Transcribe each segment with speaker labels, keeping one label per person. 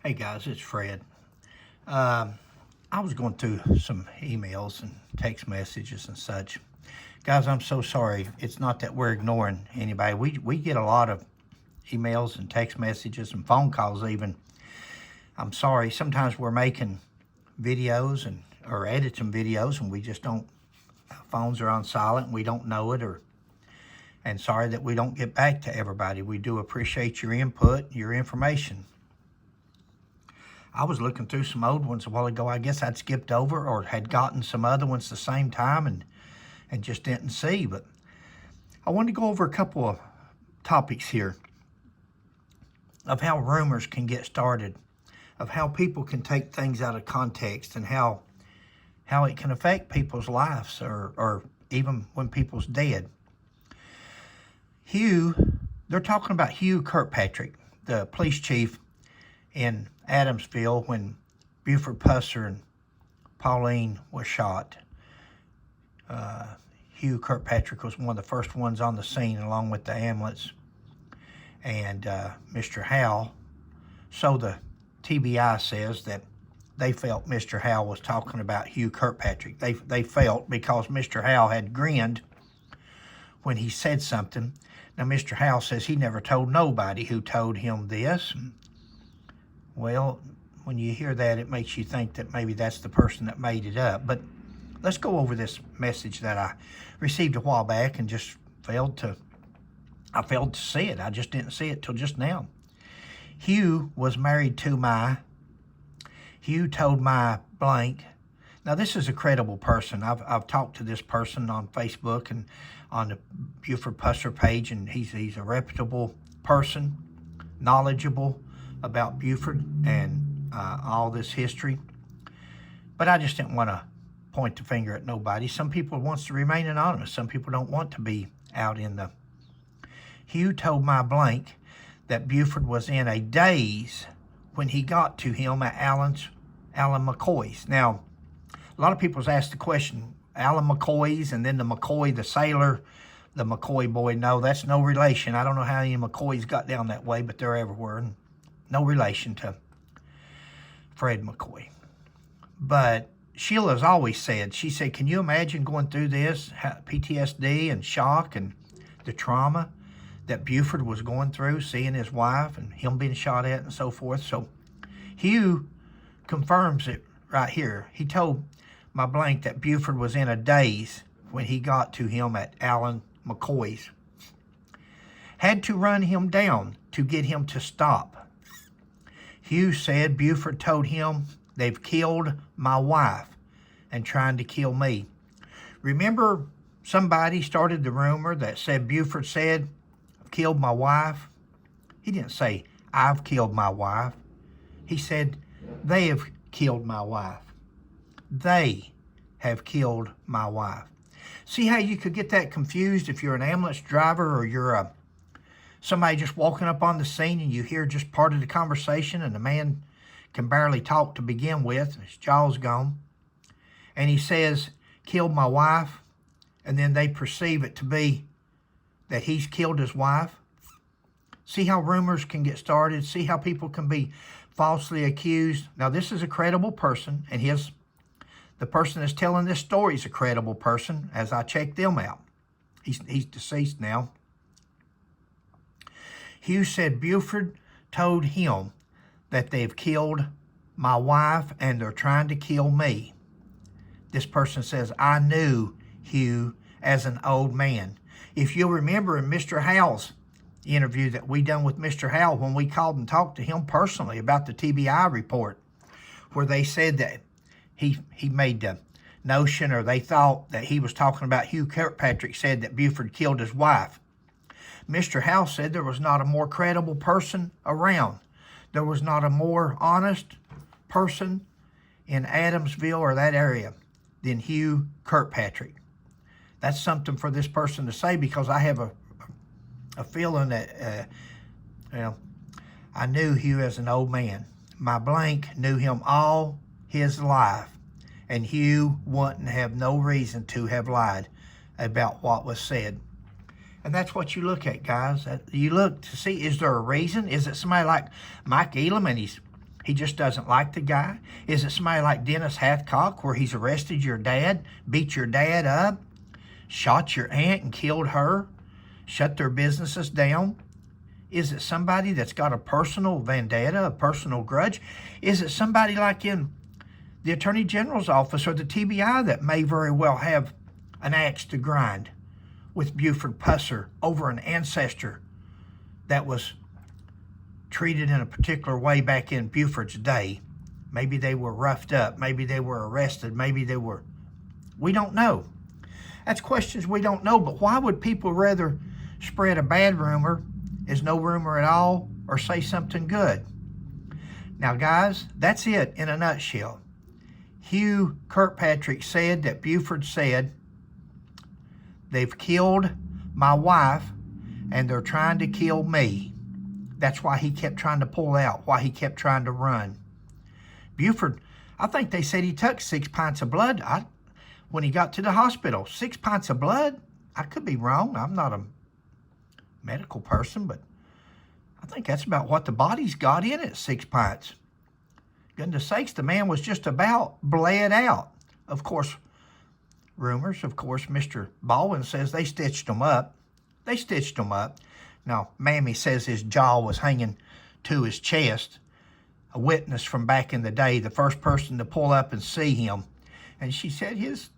Speaker 1: Hey guys, it's Fred. Um, I was going through some emails and text messages and such. Guys, I'm so sorry. It's not that we're ignoring anybody. We get a lot of emails and text messages and phone calls even. I'm sorry. Sometimes we're making videos and or editing videos and we just don't phones are on silent and we don't know it or and sorry that we don't get back to everybody. We do appreciate your input, your information. I was looking through some old ones a while ago. I guess I'd skipped over or had gotten some other ones the same time and just didn't see. But I wanted to go over a couple of topics here of how rumors can get started, of how people can take things out of context and how it can affect people's lives or even when people's dead. They're talking about Hugh Kirkpatrick, the police chief in Adamsville when Buford Pusser and Pauline was shot. Hugh Kirkpatrick was one of the first ones on the scene along with the ambulance and Mr. Howell. So the TBI says that they felt Mr. Howell was talking about Hugh Kirkpatrick. They felt because Mr. Howell had grinned when he said something. Now, Mr. Howell says he never told nobody who told him this. Well, when you hear that, it makes you think that maybe that's the person that made it up. But let's go over this message that I received a while back and just failed to see it. I just didn't see it till just now. Hugh was married to Hugh told my blank. Now, this is a credible person. I've talked to this person on Facebook and on the Buford Pusser page, and he's a reputable person, knowledgeable about Buford and all this history. But I just didn't want to point the finger at nobody. Some people wants to remain anonymous. Some people don't want to be out in the... Hugh told my blank that Buford was in a daze when he got to him at Alan McCoy's. Now, a lot of people's asked the question, Alan McCoy's and then the McCoy, the sailor, the McCoy boy. No, that's no relation. I don't know how any McCoys got down that way, but they're everywhere. No relation to Fred McCoy. But Sheila's always said, she said, can you imagine going through this, PTSD and shock and the trauma that Buford was going through, seeing his wife and him being shot at and so forth. So Hugh confirms it right here. He told my blank that Buford was in a daze when he got to him at Alan McCoy's. Had to run him down to get him to stop. Hugh said Buford told him they've killed my wife and trying to kill me. Remember somebody started the rumor that said Buford said, I've killed my wife? He didn't say, I've killed my wife. He said, they have killed my wife. They have killed my wife. See how you could get that confused if you're an ambulance driver or you're somebody just walking up on the scene and you hear just part of the conversation and the man can barely talk to begin with, his jaw's gone, and he says, killed my wife, and then they perceive it to be that he's killed his wife. See how rumors can get started? See how people can be falsely accused? Now, this is a credible person, and the person that's telling this story is a credible person, as I checked them out. He's deceased now. Hugh said Buford told him that they've killed my wife and they're trying to kill me. This person says, I knew Hugh as an old man. If you'll remember in Mr. Howell's interview that we done with Mr. Howell when we called and talked to him personally about the TBI report, where they said that he made the notion, or they thought that he was talking about Hugh Kirkpatrick said that Buford killed his wife. Mr. Howell said there was not a more credible person around. There was not a more honest person in Adamsville or that area than Hugh Kirkpatrick. That's something for this person to say, because I have a feeling that, I knew Hugh as an old man. My blank knew him all his life, and Hugh wouldn't have no reason to have lied about what was said. And that's what you look at, guys. You look to see, is there a reason? Is it somebody like Mike Elam, and he's He just doesn't like the guy? Is it somebody like Dennis Hathcock, where he's arrested your dad, beat your dad up, shot your aunt and killed her, shut their businesses down? Is it somebody that's got a personal vendetta, a personal grudge? Is it somebody like in the Attorney General's office or the TBI that may very well have an axe to grind with Buford Pusser over an ancestor that was treated in a particular way back in Buford's day? Maybe they were roughed up. Maybe they were arrested. Maybe they were... We don't know. That's questions we don't know. But why would people rather spread a bad rumor as no rumor at all, or say something good? Now, guys, that's it in a nutshell. Hugh Kirkpatrick said that Buford said, they've killed my wife and they're trying to kill me. That's why he kept trying to pull out, why he kept trying to run. Buford, I think they said he took 6 pints of blood when he got to the hospital. 6 pints of blood? I could be wrong. I'm not a medical person, but I think that's about what the body's got in it, 6 pints. Goodness sakes, the man was just about bled out. Of course, rumors, of course, Mr. Baldwin says they stitched him up. They stitched him up. Now, Mammy says his jaw was hanging to his chest. A witness from back in the day, the first person to pull up and see him. And she said his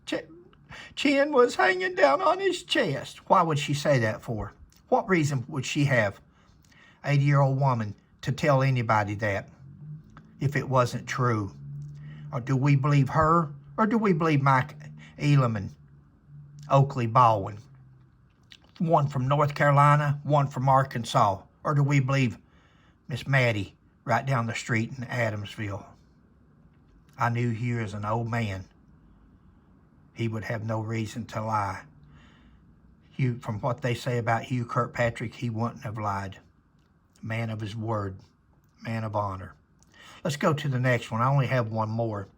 Speaker 1: chin was hanging down on his chest. Why would she say that for? What reason would she have, 80-year-old woman, to tell anybody that if it wasn't true? Or do we believe her, or do we believe Mike Elam and Oakley Baldwin? One from North Carolina, one from Arkansas. Or do we believe Miss Maddie right down the street in Adamsville? I knew Hugh as an old man. He would have no reason to lie. Hugh, from what they say about Hugh Kirkpatrick, he wouldn't have lied. Man of his word, man of honor. Let's go to the next one. I only have one more.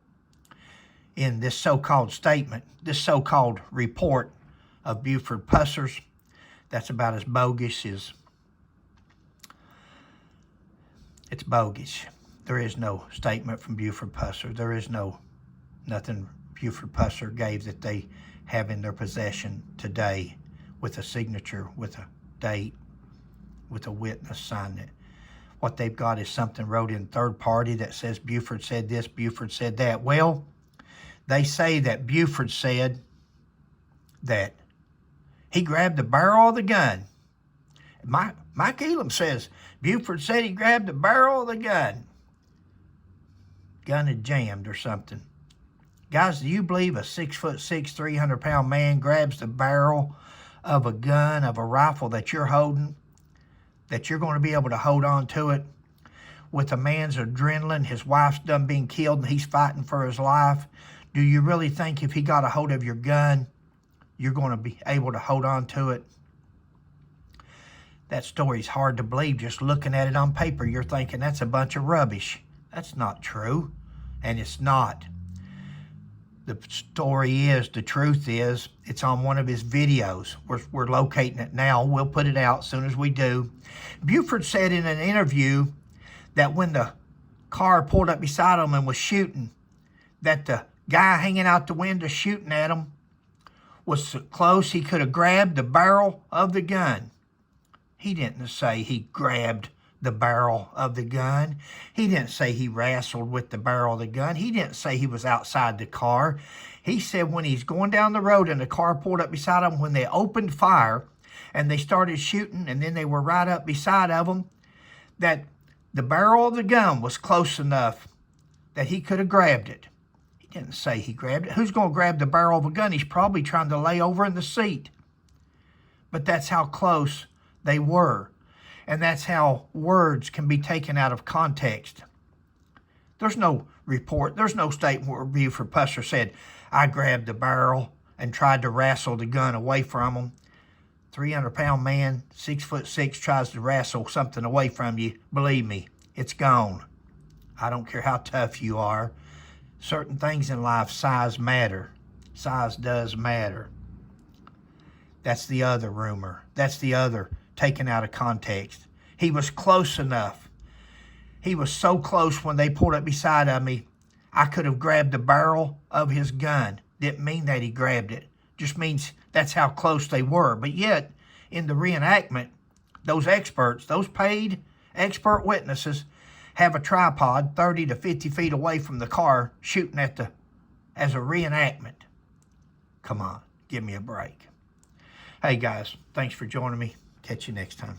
Speaker 1: In this so-called statement, this so-called report of Buford Pusser's, that's about as bogus as... It's bogus. There is no statement from Buford Pusser. There is nothing Buford Pusser gave that they have in their possession today with a signature, with a date, with a witness signing it. What they've got is something wrote in third party that says Buford said this, Buford said that. Well, they say that Buford said that he grabbed the barrel of the gun. Mike Elam says Buford said he grabbed the barrel of the gun. Gun had jammed or something. Guys, do you believe a 6'6", 300-pound man grabs the barrel of a gun, of a rifle that you're holding, that you're going to be able to hold on to it with a man's adrenaline? His wife's done being killed and he's fighting for his life. Do you really think if he got a hold of your gun, you're going to be able to hold on to it? That story's hard to believe. Just looking at it on paper, you're thinking that's a bunch of rubbish. That's not true, and it's not. The story is, the truth is, it's on one of his videos. We're locating it now. We'll put it out as soon as we do. Buford said in an interview that when the car pulled up beside him and was shooting, that the guy hanging out the window shooting at him was so close he could have grabbed the barrel of the gun. He didn't say he grabbed the barrel of the gun. He didn't say he wrestled with the barrel of the gun. He didn't say he was outside the car. He said when he's going down the road and the car pulled up beside him, when they opened fire and they started shooting and then they were right up beside of him, that the barrel of the gun was close enough that he could have grabbed it. He didn't say he grabbed it. Who's going to grab the barrel of a gun? He's probably trying to lay over in the seat. But that's how close they were. And that's how words can be taken out of context. There's no report, there's no statement where Buford Pusser said, I grabbed the barrel and tried to wrestle the gun away from him. 300-pound man, 6'6", tries to wrestle something away from you. Believe me, it's gone. I don't care how tough you are. Certain things in life, size matter. Size does matter. That's the other rumor. That's the other taken out of context. He was close enough. He was so close when they pulled up beside of me, I could have grabbed the barrel of his gun. Didn't mean that he grabbed it. Just means that's how close they were. But yet, in the reenactment, those experts, those paid expert witnesses, have a tripod 30 to 50 feet away from the car shooting at as a reenactment. Come on, give me a break. Hey guys, thanks for joining me. Catch you next time.